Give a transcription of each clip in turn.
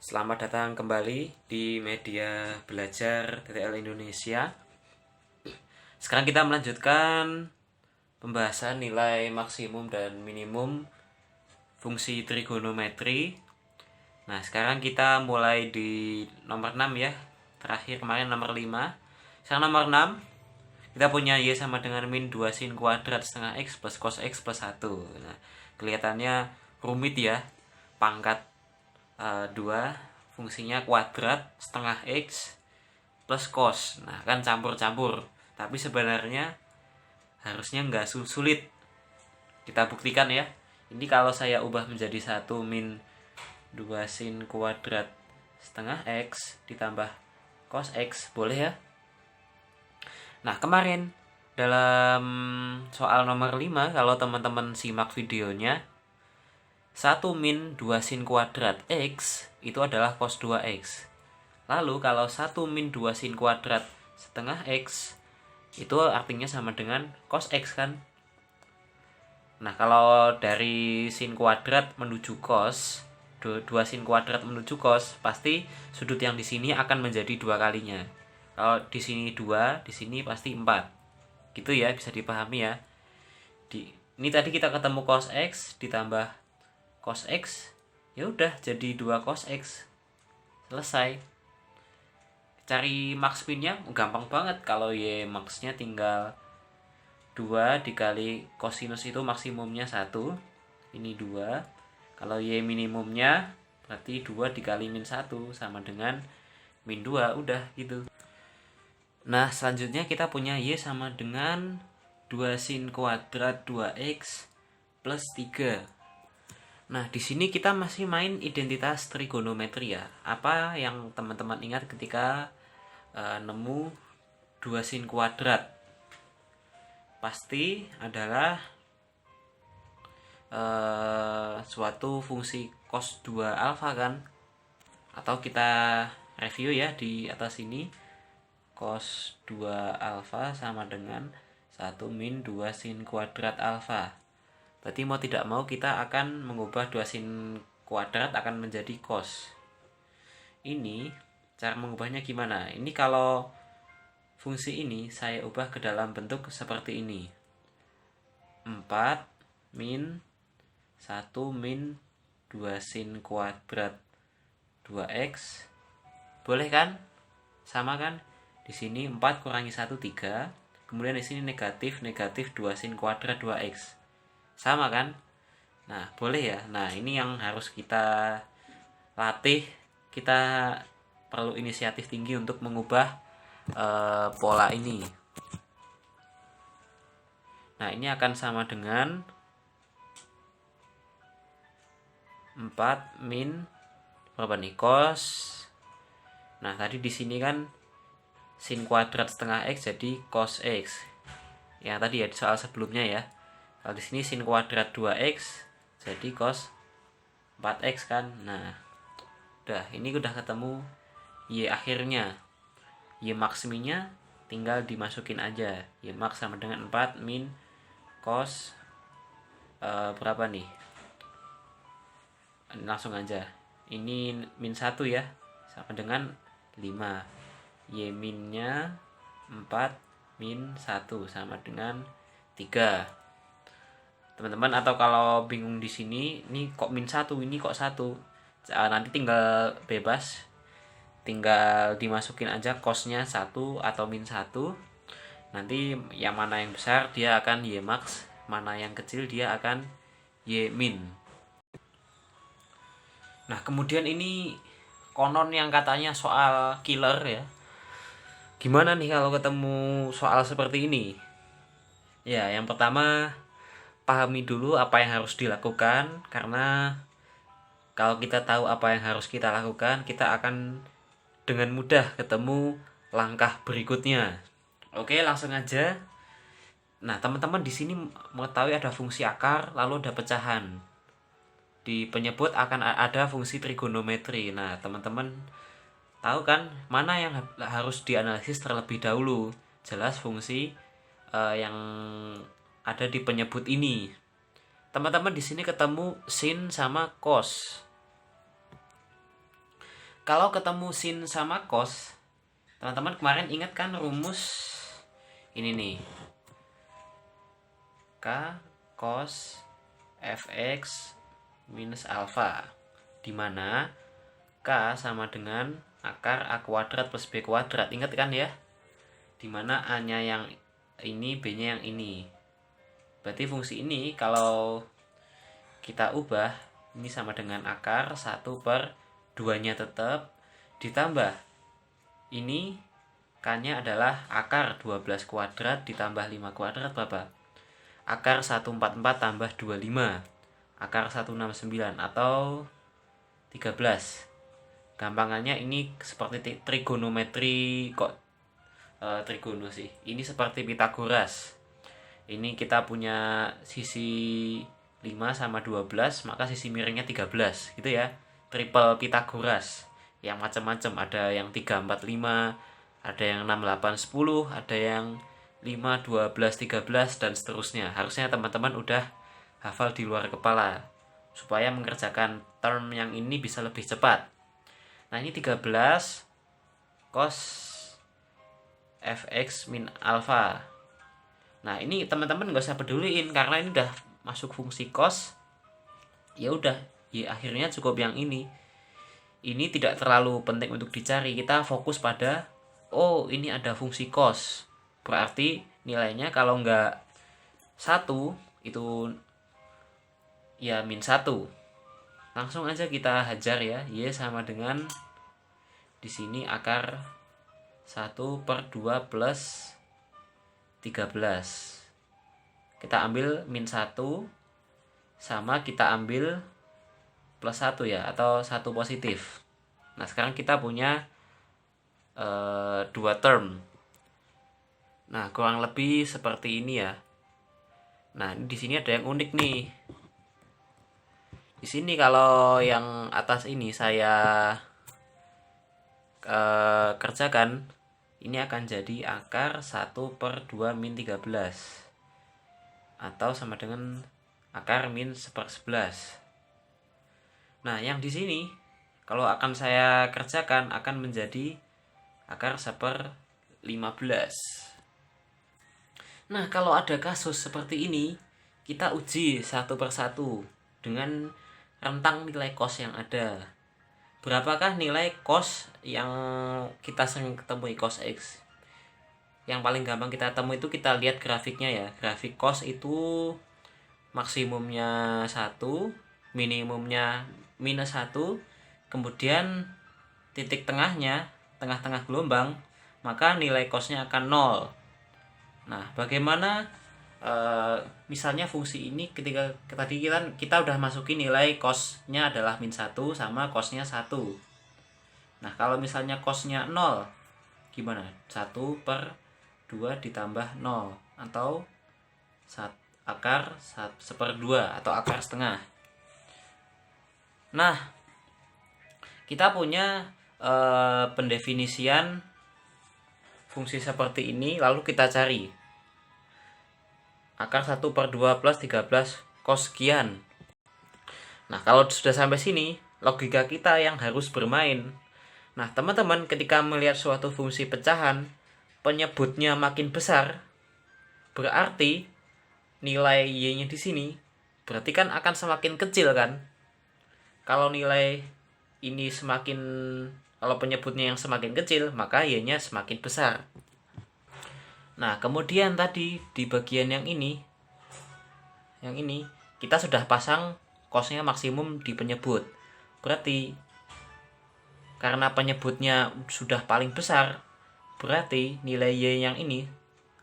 Selamat datang kembali di media belajar TTL Indonesia. Sekarang kita melanjutkan pembahasan nilai maksimum dan minimum fungsi trigonometri. Nah, sekarang kita mulai di nomor 6 ya. Terakhir kemarin nomor 5. Sekarang nomor 6. Kita punya Y sama dengan min 2 sin kuadrat setengah X plus cos X plus 1. Nah, kelihatannya rumit ya. Pangkat 2 fungsinya kuadrat setengah X plus cos. Nah, kan campur-campur. Tapi sebenarnya harusnya nggak sulit. Kita buktikan ya. Ini kalau saya ubah menjadi 1 min 2 sin kuadrat setengah X ditambah cos X, boleh ya? Nah, kemarin dalam soal nomor 5, kalau teman-teman simak videonya, 1 min 2 sin kuadrat X itu adalah cos 2X. Lalu kalau 1 min 2 sin kuadrat setengah X itu artinya sama dengan cos X kan. Nah, kalau dari sin kuadrat menuju cos, 2 sin kuadrat menuju cos, pasti sudut yang di sini akan menjadi 2 kalinya. Kalau di sini 2, di sini pasti 4. Gitu ya, bisa dipahami ya. Ini tadi kita ketemu cos X ditambah cos X, ya udah jadi 2 cos X. Selesai. Cari max minnya gampang banget. Kalau Y maxnya tinggal 2 dikali kosinus itu maksimumnya 1. Ini 2. Kalau Y minimumnya berarti 2 dikali min 1 sama dengan min 2. Udah gitu. Nah, selanjutnya kita punya Y sama dengan 2 sin kuadrat 2X plus 3. Nah, di sini kita masih main identitas trigonometri ya. Apa yang teman-teman ingat ketika nemu 2 sin kuadrat? Pasti adalah suatu fungsi cos 2 alfa kan? Atau kita review ya di atas ini. Cos 2 alfa sama dengan 1 min 2 sin kuadrat alfa. Berarti mau tidak mau kita akan mengubah 2 sin kuadrat akan menjadi cos. Ini cara mengubahnya gimana? Ini kalau fungsi ini saya ubah ke dalam bentuk seperti ini. 4 min 1 min 2 sin kuadrat 2X. Boleh kan? Sama kan? Di sini 4 kurangi 1, 3. Kemudian di sini negatif 2 sin kuadrat 2X. Sama kan? Nah, boleh ya. Nah, ini yang harus kita latih. Kita perlu inisiatif tinggi untuk mengubah pola ini. Nah, ini akan sama dengan 4 min berapa nih? Cos. Nah, tadi di sini kan sin kuadrat setengah X jadi cos X. Ya, tadi ya di soal sebelumnya ya. Kalau di sini sin kuadrat 2X jadi cos 4X kan. Nah, udah, ini udah ketemu Y akhirnya. Y maksiminya tinggal dimasukin aja. Y max sama dengan 4 min cos berapa nih? Langsung aja. Ini min 1 ya. Sama dengan 5. Y minnya 4 min 1 sama dengan 3. Teman-teman, atau kalau bingung di sini, ini kok min 1, ini kok 1. Nanti tinggal bebas. Tinggal dimasukin aja cosnya 1 atau min 1. Nanti yang mana yang besar dia akan Y max, mana yang kecil dia akan Y min. Nah, kemudian ini konon yang katanya soal killer ya. Gimana nih kalau ketemu soal seperti ini? Ya, yang pertama pahami dulu apa yang harus dilakukan, karena kalau kita tahu apa yang harus kita lakukan, kita akan dengan mudah ketemu langkah berikutnya. Oke, langsung aja. Nah, teman-teman di sini mengetahui ada fungsi akar, lalu ada pecahan. Di penyebut akan ada fungsi trigonometri. Nah, teman-teman tahu kan mana yang harus dianalisis terlebih dahulu? Jelas fungsi yang ada di penyebut ini. Teman-teman di sini ketemu sin sama cos. kalau ketemu sin sama cos, teman-teman kemarin ingat kan rumus ini nih, K cos fx minus alfa, dimana K sama dengan akar A kuadrat plus B kuadrat. Ingat kan ya, dimana A nya yang ini, B nya yang ini. Berarti fungsi ini kalau kita ubah, ini sama dengan akar 1 per 2 nya tetap, ditambah ini K nya adalah akar 12 kuadrat ditambah 5 kuadrat berapa? Akar 144 tambah 25, akar 169 atau 13. Gampangannya ini seperti trigonometri kok, trigono sih. Ini seperti Pitagoras. Ini kita punya sisi 5 sama 12, maka sisi miringnya 13 gitu ya. Triple Pitagoras. Yang macam-macam, ada yang 3 4 5, ada yang 6 8 10, ada yang 5 12 13 dan seterusnya. Harusnya teman-teman udah hafal di luar kepala supaya mengerjakan term yang ini bisa lebih cepat. Nah, ini 13 cos fx min alfa. Nah, ini teman-teman nggak usah peduliin karena ini udah masuk fungsi cos. Ya udah, ya akhirnya cukup yang ini. Ini tidak terlalu penting untuk dicari. Kita fokus pada ini ada fungsi cos. Berarti nilainya kalau nggak 1 itu ya min 1. Langsung aja kita hajar ya. Y sama dengan di sini akar 1 per 2 plus 13. Kita ambil min 1 sama kita ambil plus 1 ya, atau 1 positif. Nah, sekarang kita punya 2 term. Nah, kurang lebih seperti ini ya. Nah, di sini ada yang unik nih. Di sini kalau yang atas ini saya kerjakan, ini akan jadi akar 1 per 2 min 13 atau sama dengan akar min 1/11. Nah, yang di sini kalau akan saya kerjakan akan menjadi akar 1/15. Nah, kalau ada kasus seperti ini, kita uji satu persatu dengan rentang nilai cos yang ada. Berapakah nilai cos yang kita sering ketemu cos X? Yang paling gampang kita temui itu kita lihat grafiknya ya. Grafik cos itu maksimumnya 1, minimumnya minus 1, kemudian titik tengahnya, tengah-tengah gelombang, maka nilai cosnya akan 0. Nah, bagaimana misalnya fungsi ini ketika tadi kita udah masukin nilai cosnya adalah min 1 sama cosnya 1. Nah, kalau misalnya cosnya 0, gimana? 1 per 2 ditambah 0 atau akar 1/2 atau akar setengah. Nah, kita punya pendefinisian fungsi seperti ini, lalu kita cari akar 1 per 2 plus 13 cos sekian. Nah, kalau sudah sampai sini, logika kita yang harus bermain. Nah, teman-teman ketika melihat suatu fungsi pecahan, penyebutnya makin besar, berarti nilai y-nya di sini berarti kan akan semakin kecil kan? Kalau nilai ini kalau penyebutnya yang semakin kecil, maka y-nya semakin besar. Nah, kemudian tadi di bagian yang ini kita sudah pasang cosnya maksimum di penyebut. Berarti karena penyebutnya sudah paling besar, berarti nilai y yang ini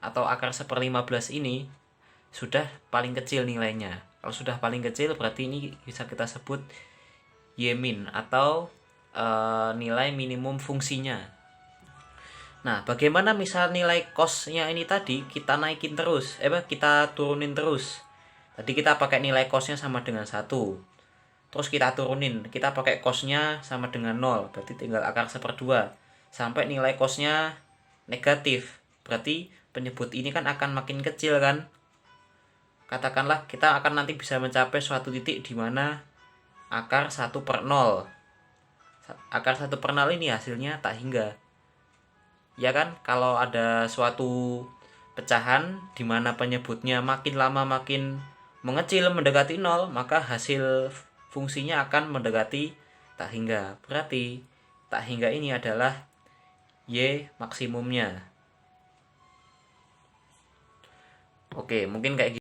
atau akar 1/15 ini sudah paling kecil nilainya. Kalau sudah paling kecil berarti ini bisa kita sebut y min atau nilai minimum fungsinya. Nah, bagaimana misal nilai cosnya ini tadi kita naikin terus, kita turunin terus. Tadi kita pakai nilai cosnya sama dengan 1. Terus kita turunin, kita pakai cosnya sama dengan 0, berarti tinggal akar 1/2. Sampai nilai cosnya negatif, berarti penyebut ini kan akan makin kecil kan. Katakanlah kita akan nanti bisa mencapai suatu titik di mana akar 1/0. akar 1/0 ini hasilnya tak hingga. Ya kan, kalau ada suatu pecahan di mana penyebutnya makin lama makin mengecil mendekati 0, maka hasil fungsinya akan mendekati tak hingga. Berarti tak hingga ini adalah Y maksimumnya. Oke, mungkin kayak gitu.